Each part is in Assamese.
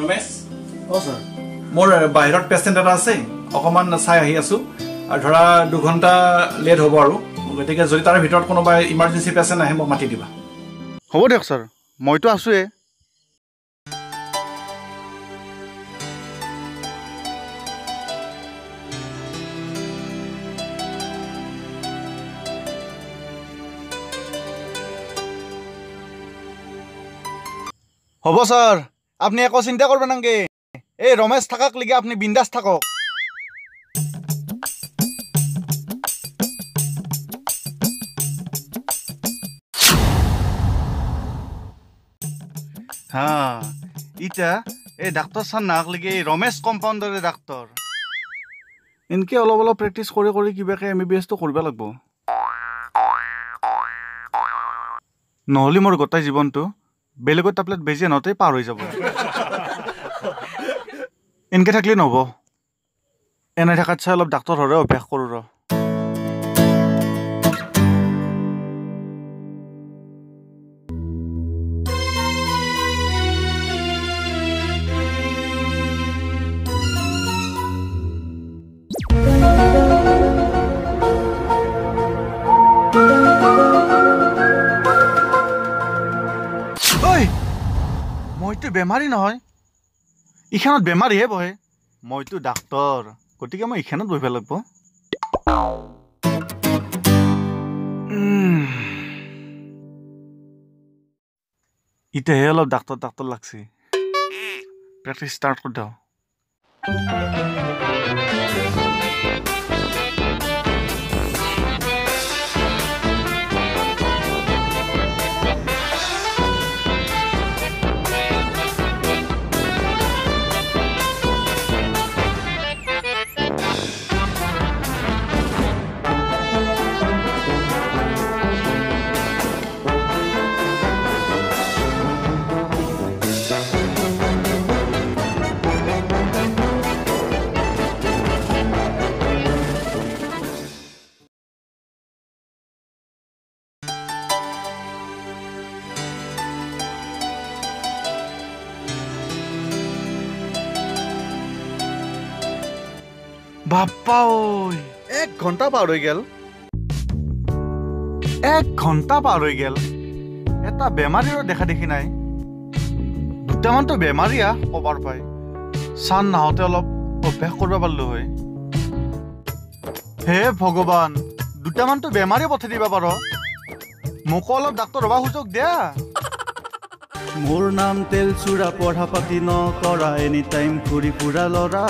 ৰমেশ অ স্যাৰ মোৰ বাহিৰত পেচেণ্ট এটা আছে অকমান চাই আহি আছো আৰু ধৰা 2 ঘণ্টা লেট হ'ব আৰু গতিকে যদি তাৰ ভিতৰত কোনোবা ইমাৰ্জেন্সি পেচেণ্ট আহে মোক মাতি দিবা হ'ব দিয়ক স্যাৰ মইতো আছোৱে হ'ব স্যাৰ আপনি একো চিন্তা করবেন নাগে এই রমেশ থাকাক লিগে আপনি বিন্দাস থাকক হ্যাঁ ইটা এই ডাক্তার স্যার নাক লিগে এই রমেশ কম্পাউন্ডারে ডাক্তার ইনকে অলপ অলপ প্ৰেক্টিছ কৰি কৰি কিবাকে MBBS তো কৰিব লাগিব নহলি মোৰ গোটাই জীৱনটো বেলেগৰ টেবলেট বেজি নতে পাৰ হৈ যাব ইনকে থাকলি নহব এনে থাকাত চাই অলপ ডাক্তৰ হৰে অভ্যাস কৰো ৰ মইতো বেমাৰী নহয় ইখানত বেমাৰীহে বহে মইতো ডাক্তৰ গতিকে মই ইখানত বহিব লাগিব ইটাহে অলপ ডাক্তৰ লাগছে প্ৰেক্টিছ ষ্টাৰ্ট কৰি দাও বাপ্পা ঐ 1 ঘণ্টা পাৰ হৈ গেল 1 ঘণ্টা পাৰ হৈ গেল এটা বেমাৰীৰ দেখা দেখি নাই দুটামানতো বেমাৰীয়া কবাৰ পাই চান নাহতে অলপ অভ্যাস কৰিব পাৰলো হয় হে ভগৱান দুটামানতো বেমাৰী পঠাই দিবা পাৰ মোক অলপ ডাক্তৰ হবা সুযোগ দিয়া মোৰ নাম তেলচুৰা পঢ়া পাতি নকৰা এনি টাইম ঘূৰি ফুৰা লৰা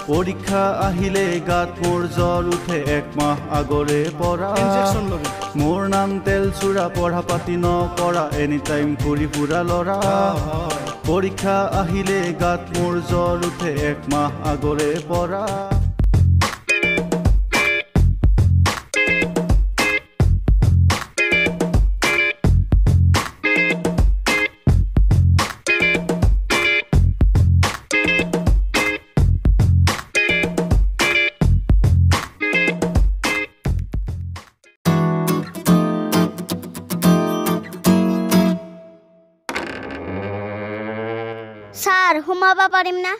পৰীক্ষা আহিলে গাত মোৰ জ্বৰ উঠে 1 মাহ আগৰে পৰা মোৰ নাম তেলচুৰা পঢ়া পাতি নকৰা এনি টাইম ঘূৰি ফুৰা লৰা পৰীক্ষা আহিলে গাত মোৰ জ্বৰ উঠে 1 মাহ আগৰে পৰা স্যাৰ হুমাবা পাৰিম না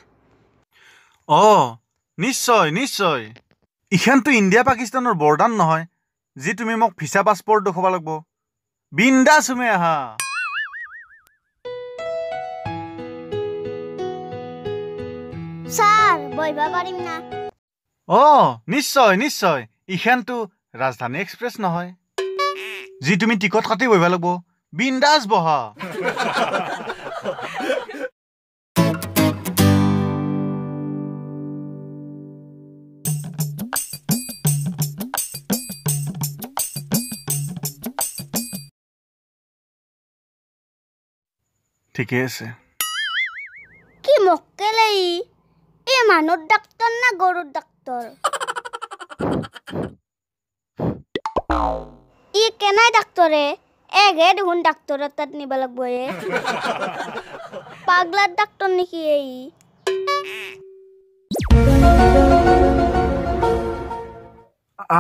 নিশ্চয় নিশ্চয় ইখানতো ইণ্ডিয়া পাকিস্তানৰ বৰ্ডাৰ নহয় যি তুমি মোক ভিসা পাছপোৰ্ট দেখুৱাব লাগিব বিন্দাছ হুমে আহা স্যাৰ বইবা পাৰিম না নিশ্চয় নিশ্চয় ইখানতো ৰাজধানী এক্সপ্ৰেছ নহয় যি তুমি টিকট কাটি বহিব লাগিব বিন্দাছ বহা ঠিকে আছে কি মক্কেলাই এ মানুষ ডাক্তার না গরুর ডাক্তার ই কেনাই ডাক্তরে এগে দেখুন ডাক্তরের তাত নিব লাগবো পাগলার ডাক্তার নাকি এই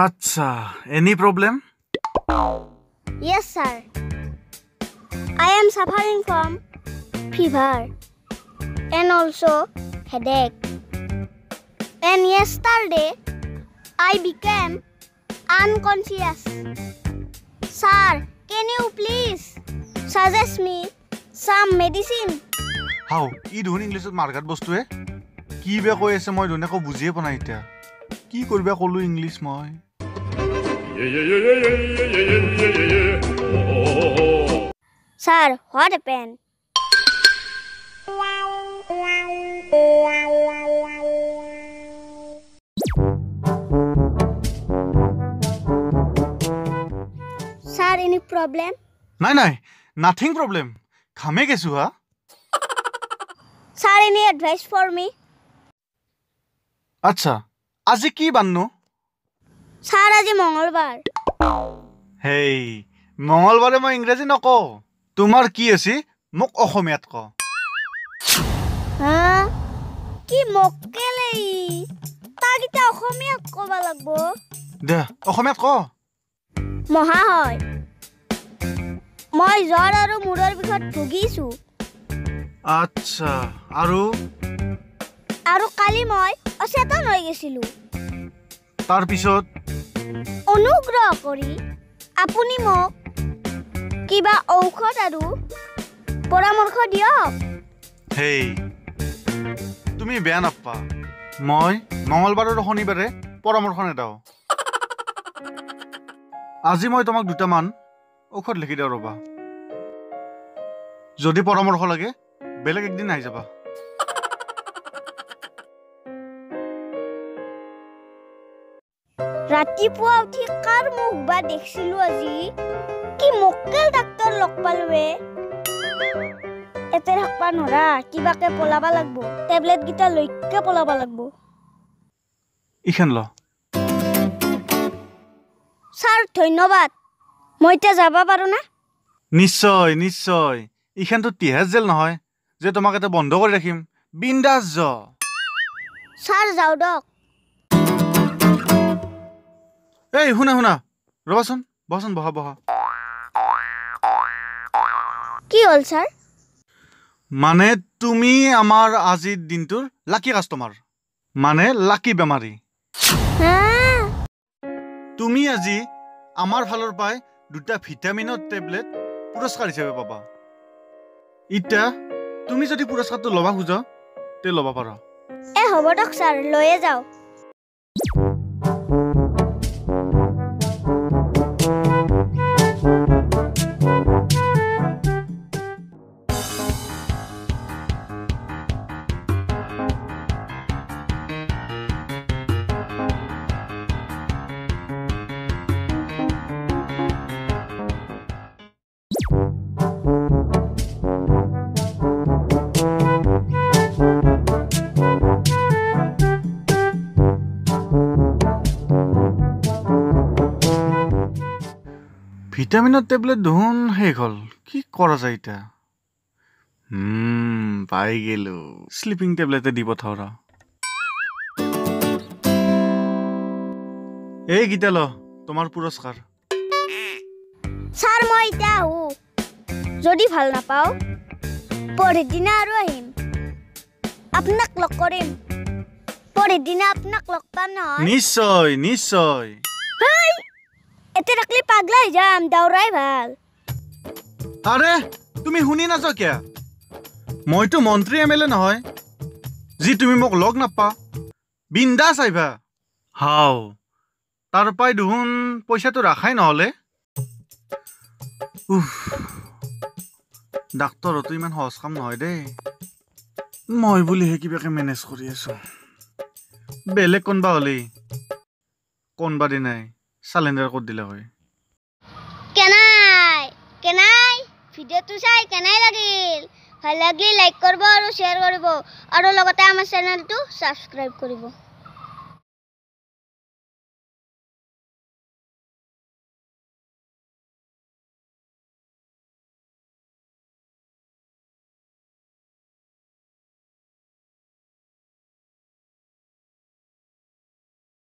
আচ্ছা any problem Yes sir I am suffering from fever and also headache. And yesterday, I became unconscious. Sir, can you please suggest me some medicine? হাও ই দেখোন ইংলিছত মাৰ্গাত বস্তুৱে কি বে কৈ আছে মই ধুনীয়া একো বুজিয়ে পোৱা নাই এতিয়া কি কৰিবা ক'লো ইংলিছ মই Sir, what happened? Sir, any problem? নাই নাই নাথিং প্ৰব্লেম খামে গেছো হা Sir, any advice for me? আচ্ছা আজি কি বান্নো Sir, আজি মঙ্গলবার. হেই মঙ্গলবাৰে মই ইংৰাজী নকওঁ তোমাৰ কি আছে মোক অসমীয়াত ক হ্যাঁ কি মক্কেলে তাগিতা অসমীয়া কবা লাগবো দে অসমীয়াত ক মহা হয় মই জ্বৰ আৰু মূৰৰ বিষত ভুগিছো আচ্ছা আৰু কালি মই অচেতন হৈ গৈছিলো তাৰ পিছত অনুগ্ৰহ কৰি আপুনি মোক কিবা ঔষধ আৰু পৰামৰ্শ দিয়ক হেই তুমি বেয়া নাপা মই মঙ্গলবাৰ আৰু শনিবাৰে পৰামৰ্শ নেদাও আজি মই তোমাক দুটামান ঔষধ লিখি দিওঁ ৰবা যদি পৰামৰ্শ লাগে বেলেগ একদিন আহি যাবা ৰাতিপুৱা উঠি কাৰ মুখ বা দেখিছিলো আজি কি মক্কেল ডাক্তৰ লগ পালোৱে এতে থাকবা নৰা কিবাকে পলাবা লাগব টেবলেট গিটা লৈকে পলাবা লাগব ইখান ল স্যার ধন্যবাদ মই এতিয়া যাবা পাৰো না নিশ্চয় নিশ্চয় ইখানটো তিহাজ জেল নহয় যে তোমাক এটা বন্ধ কৰি ৰাখিম বিন্দাস য স্যাৰ যাও দক এই শুনা শুনা ৰবাচোন বহচোন বহা বহা কি হল স্যাৰ মানে তুমি আমাৰ আজিৰ দিনটোৰ লাকি কাষ্টমাৰ মানে লাকি বেমাৰী হ্যাঁ তুমি আজি আমাৰ ফালৰ পাই দুটা ভিটামিনৰ টেবলেট পুৰস্কাৰ হিচাপে পাবা ইটা তুমি যদি পুৰস্কাৰটো ল'বা খোজা তে ল'বা পাৰা এ হ'ব দক স্যাৰ লয়ে যাও ভিটামিনৰ টেবলেট দেখোন শেষ হ'ল কি কৰা যায় এতিয়া পাই গেলো স্লিপিং টেবলেটে দি পঠাও ৰ এই গীতা ল তোমাৰ পুৰস্কাৰ স্যাৰ মই এতিয়া আহো যদি ভাল নাপাও পৰেৰ দিনা আৰু আহিম আপোনাক লগ কৰিম পৰেৰ দিনা আপোনাক লগ পাম নহয় নিশ্চয় নিশ্চয় এতে ৰাখলে পাগলা হয়ে যাম দাউৰাই ভাল আৰে তুমি শুনি নাযাও কিয়া মইতো মন্ত্ৰী এমএলএ নহয় যি তুমি মোক লগ নাপা বিন্দাস আহিবা হাও তাৰ পাই দেখোন পইচাটো ৰাখাই নহলে ডাক্তৰতো ইমান সহজ কাম নহয় দেই মই বুলিহে কিবাকে মেনেজ কৰি আছো বেলেগ কোনবা হলেই কোনবা দিনাই সালেন্ডার করে দিলে হয় কেনাই ভিডিওটো চাই কেনাই লাগিল ভাল লাগলি লাইক করব আৰু শেয়াৰ কৰব আৰু লগতে আমাৰ চ্যানেলটো সাবস্ক্ৰাইব কৰিব